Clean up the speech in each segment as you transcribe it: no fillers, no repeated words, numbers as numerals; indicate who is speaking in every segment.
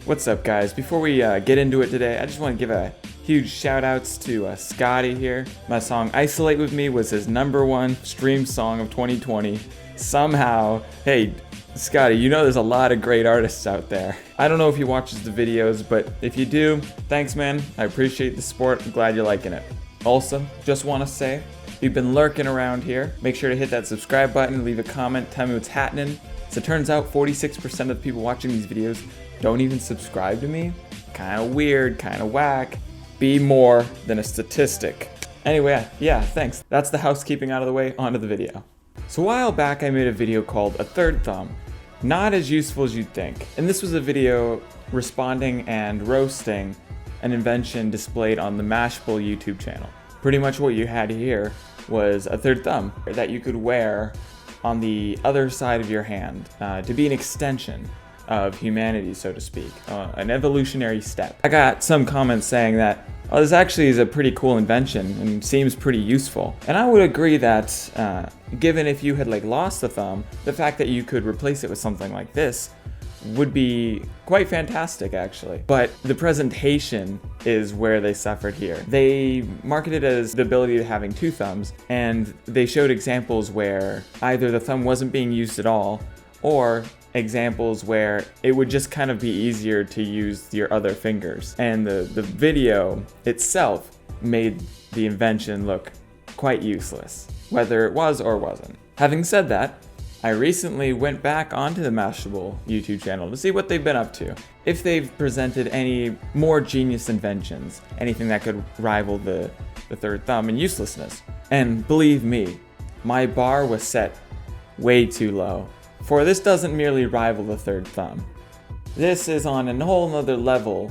Speaker 1: What's up, guys? Before we get into it today, I just want to give a huge shout outs to Scotty here. My song Isolate With Me was his #1 stream song of 2020. Somehow, hey, Scotty, you know there's a lot of great artists out there. I don't know if he watches the videos, but if you do, thanks, man. I appreciate the support. I'm glad you're liking it. Also, just want to say, if you've been lurking around here, make sure to hit that subscribe button, leave a comment, tell me what's happening. So it turns out 46% of the people watching these videos don't even subscribe to me. Kind of weird, kind of whack. Be more than a statistic. Anyway, yeah, thanks. That's the housekeeping out of the way, onto the video. So a while back I made a video called A Third Thumb. Not as useful as you'd think. And this was a video responding and roasting an invention displayed on the Mashable YouTube channel. Pretty much what you had here was a third thumb that you could wear on the other side of your hand to be an extension of humanity, so to speak, an evolutionary step. I got some comments saying that, oh, this actually is a pretty cool invention and seems pretty useful. And I would agree that given if you had lost a thumb, the fact that you could replace it with something like this would be quite fantastic, actually. But the presentation is where they suffered here. They marketed it as the ability of having two thumbs, and they showed examples where either the thumb wasn't being used at all, or examples where it would just kind of be easier to use your other fingers. And the video itself made the invention look quite useless, whether it was or wasn't. Having said that, I recently went back onto the Mashable YouTube channel to see what they've been up to. If they've presented any more genius inventions, anything that could rival the third thumb in uselessness. And believe me, my bar was set way too low. For this doesn't merely rival the third thumb. This is on a whole nother level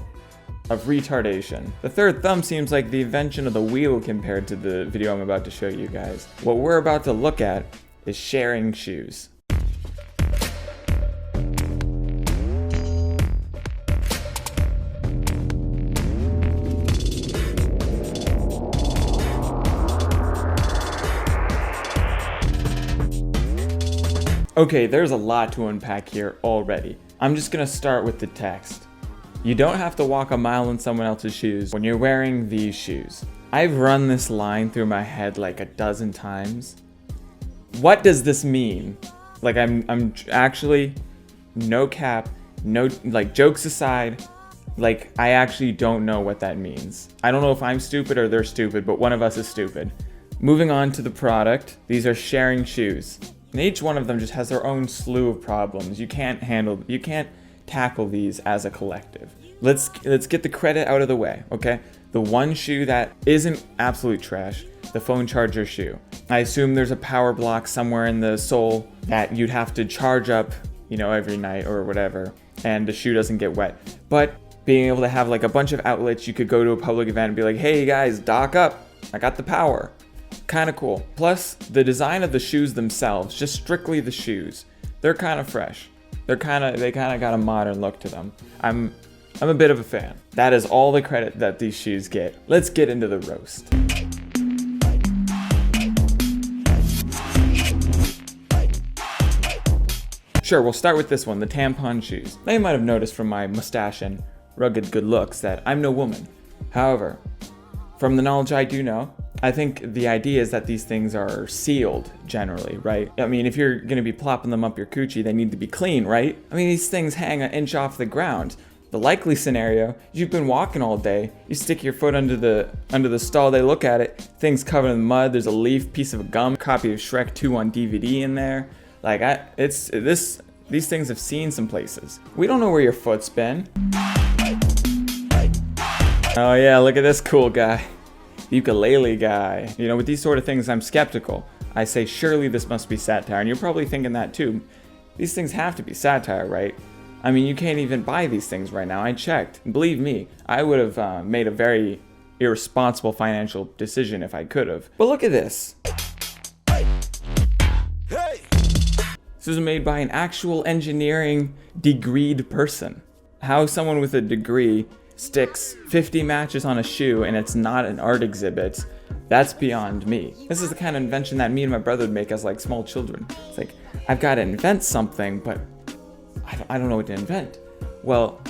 Speaker 1: of retardation. The third thumb seems like the invention of the wheel compared to the video I'm about to show you guys. What we're about to look at is sharing shoes. Okay, there's a lot to unpack here already. I'm just gonna start with the text. You don't have to walk a mile in someone else's shoes when you're wearing these shoes. I've run this line through my head like a dozen times. What does this mean? I'm actually, no cap, no, jokes aside, I actually don't know what that means. I don't know if I'm stupid or they're stupid, but one of us is stupid. Moving on to the product, these are sharing shoes. And each one of them just has their own slew of problems. You can't tackle these as a collective. Let's get the credit out of the way, okay? The one shoe that isn't absolute trash, the phone charger shoe. I assume there's a power block somewhere in the sole that you'd have to charge up, every night or whatever, and the shoe doesn't get wet. But being able to have a bunch of outlets, you could go to a public event and be like, hey guys, dock up, I got the power. Kind of cool. Plus, the design of the shoes themselves, just strictly the shoes, they're kind of fresh. They kind of got a modern look to them. I'm a bit of a fan. That is all the credit that these shoes get. Let's get into the roast. Sure, we'll start with this one, the tampon shoes. Now you might have noticed from my mustache and rugged good looks that I'm no woman. However, from the knowledge I do know, I think the idea is that these things are sealed generally, right? I mean, if you're gonna be plopping them up your coochie, they need to be clean, right? I mean, these things hang an inch off the ground. The likely scenario, you've been walking all day, you stick your foot under the stall, they look at it, things covered in mud, there's a leaf, piece of gum, copy of Shrek 2 on DVD in there. These things have seen some places. We don't know where your foot's been. Oh yeah, look at this cool guy. Ukulele guy. With these sort of things, I'm skeptical. I say, surely this must be satire, and you're probably thinking that too. These things have to be satire, right? I mean, you can't even buy these things right now. I checked. Believe me, I would have made a very irresponsible financial decision if I could have. But look at this. This was made by an actual engineering degreed person. How someone with a degree sticks 50 matches on a shoe and it's not an art exhibit, that's beyond me. This is the kind of invention that me and my brother would make as small children. It's I've got to invent something, but I don't know what to invent. Well,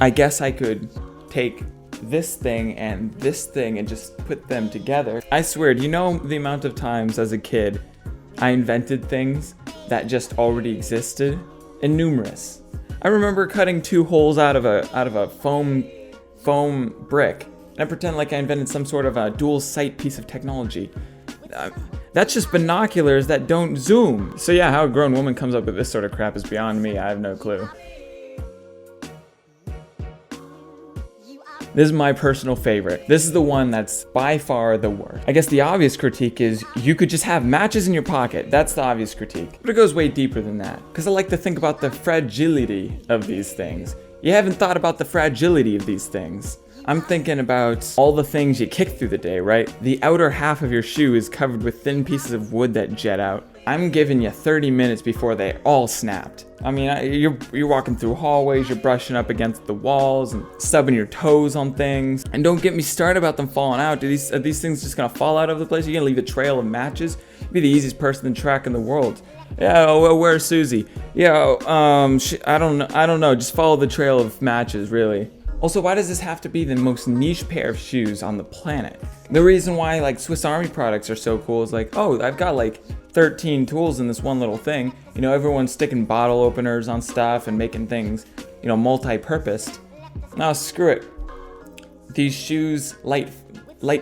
Speaker 1: I guess I could take this thing and just put them together. I swear, do you know the amount of times as a kid I invented things that just already existed? Innumerous. I remember cutting 2 holes out of a foam brick, and I pretend like I invented some sort of a dual sight piece of technology. That's just binoculars that don't zoom. So yeah, how a grown woman comes up with this sort of crap is beyond me. I have no clue. This is my personal favorite. This is the one that's by far the worst. I guess the obvious critique is you could just have matches in your pocket. That's the obvious critique. But it goes way deeper than that. Because I like to think about the fragility of these things. You haven't thought about the fragility of these things. I'm thinking about all the things you kick through the day, right? The outer half of your shoe is covered with thin pieces of wood that jet out. I'm giving you 30 minutes before they all snapped. I mean, you're walking through hallways, you're brushing up against the walls and stubbing your toes on things. And don't get me started about them falling out. Are these things just gonna fall out of the place? You're gonna leave a trail of matches? You'd be the easiest person to track in the world. Yeah, well, where's Susie? Yeah, I don't know. Just follow the trail of matches, really. Also, why does this have to be the most niche pair of shoes on the planet? The reason why like Swiss Army products are so cool is like, oh, I've got like 13 tools in this one little thing. You know, everyone's sticking bottle openers on stuff and making things, you know, multi-purposed. Now screw it. These shoes light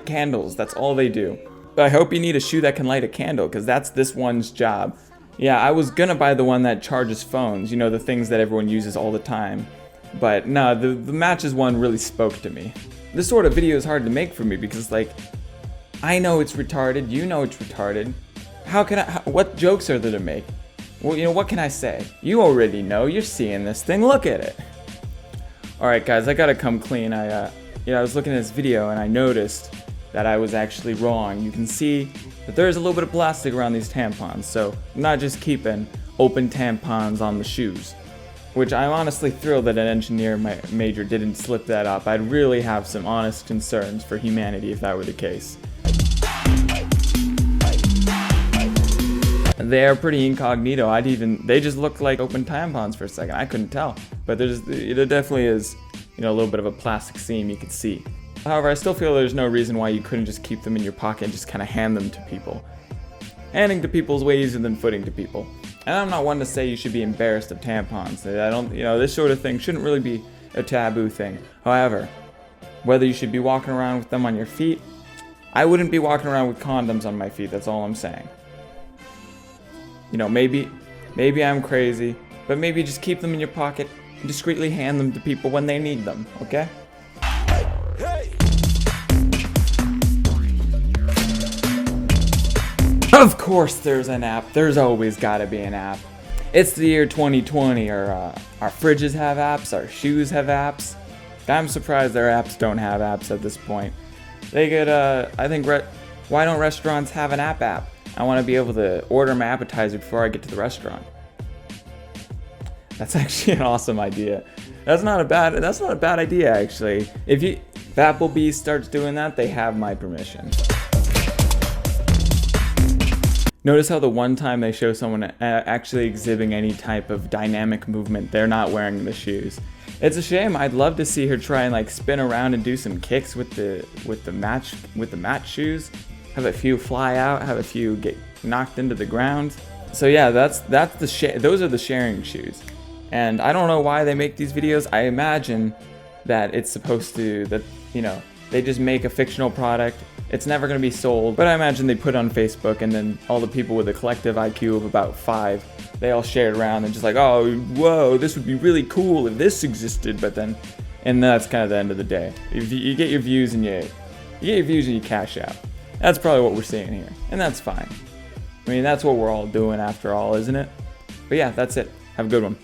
Speaker 1: candles. That's all they do. But I hope you need a shoe that can light a candle, because that's this one's job. Yeah, I was gonna buy the one that charges phones, you know, the things that everyone uses all the time. But no, the matches one really spoke to me. This sort of video is hard to make for me because, like, I know it's retarded, you know it's retarded. What jokes are there to make? Well, you know, what can I say? You already know, you're seeing this thing, look at it. Alright guys, I gotta come clean. I was looking at this video and I noticed that I was actually wrong. You can see that there's a little bit of plastic around these tampons, so I'm not just keeping open tampons on the shoes. Which I'm honestly thrilled that an engineer major didn't slip that up. I'd really have some honest concerns for humanity if that were the case. They're pretty incognito. They just look like open tampons for a second. I couldn't tell. But there definitely is, you know, a little bit of a plastic seam you could see. However, I still feel there's no reason why you couldn't just keep them in your pocket and just kind of hand them to people. Handing to people is way easier than footing to people. And I'm not one to say you should be embarrassed of tampons. This sort of thing shouldn't really be a taboo thing. However, whether you should be walking around with them on your feet, I wouldn't be walking around with condoms on my feet, that's all I'm saying. You know, maybe I'm crazy, but maybe just keep them in your pocket and discreetly hand them to people when they need them, okay? Of course there's an app. There's always gotta be an app. It's the year 2020. Our fridges have apps, our shoes have apps. I'm surprised their apps don't have apps at this point. They could, why don't restaurants have an app? I want to be able to order my appetizer before I get to the restaurant. That's actually an awesome idea. That's not a bad idea, actually. If Applebee's starts doing that, they have my permission. Notice how the one time they show someone actually exhibiting any type of dynamic movement, they're not wearing the shoes. It's a shame. I'd love to see her try and like spin around and do some kicks with the match shoes. Have a few fly out, have a few get knocked into the ground. So yeah, those are the sharing shoes. And I don't know why they make these videos. I imagine that it's supposed to, they just make a fictional product. It's never going to be sold, but I imagine they put it on Facebook, and then all the people with a collective IQ of about 5, they all share it around and just like, oh, whoa, this would be really cool if this existed. And that's kind of the end of the day. If you get your views and you cash out. That's probably what we're seeing here, and that's fine. I mean, that's what we're all doing after all, isn't it? But yeah, that's it. Have a good one.